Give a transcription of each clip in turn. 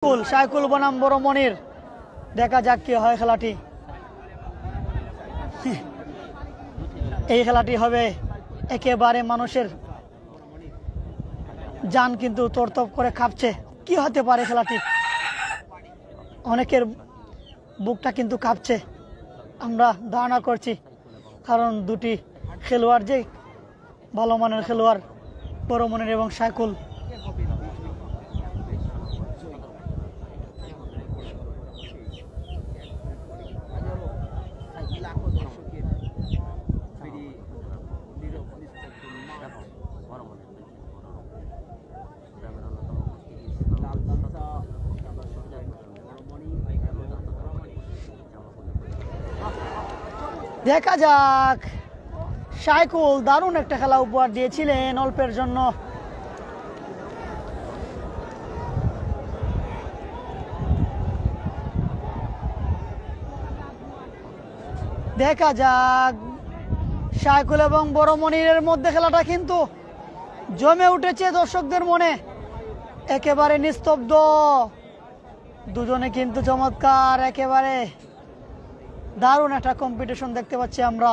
সাইকুল বনাম বড় মনির, দেখা যাক কি হয় খেলাটি। এই খেলাটি হবে একেবারে মানুষের জান কিন্তু তরতপ করে কাঁপছে। কি হতে পারে খেলাটি? অনেকের বুকটা কিন্তু কাঁপছে, আমরা ধারণা করছি, কারণ দুটি খেলোয়াড় যে ভালো মানের খেলোয়াড়, বড় মনির এবং সাইকুল। দেখা যাক, সাইকুল দারুণ একটা খেলা উপহার দিয়েছিলেন অল্পের জন্য। দেখা যাক, সাইকুল এবং বড় মনিরের মধ্যে খেলাটা কিন্তু জমে উঠেছে দর্শকদের মনে, একেবারে নিস্তব্ধ। দুজনে কিন্তু চমৎকার, একেবারে দারুণ একটা কম্পিটিশন দেখতে পাচ্ছি আমরা।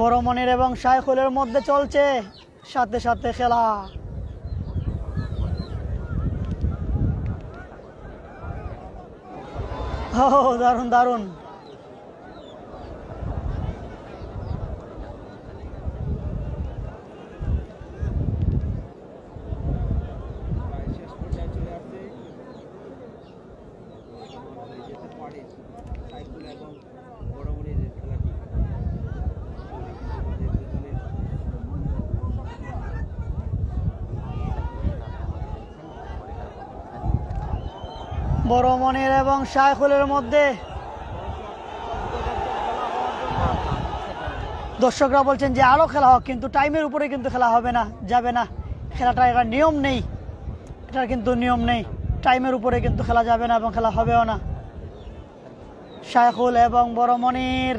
বড় মনির এবং সাইকুলের মধ্যে চলছে সাথে সাথে খেলা। ও দারুণ দারুণ। বড় মনির এবং সাইকুলের মধ্যে দর্শকরা বলছেন যে আরো খেলা হোক, কিন্তু টাইমের উপরে কিন্তু খেলা হবে না, যাবে না খেলাটা। এটা নিয়ম নেই, এটার কিন্তু নিয়ম নেই, টাইমের উপরে কিন্তু খেলা যাবে না এবং খেলা হবেও না। সাইকুল এবং বড় মনির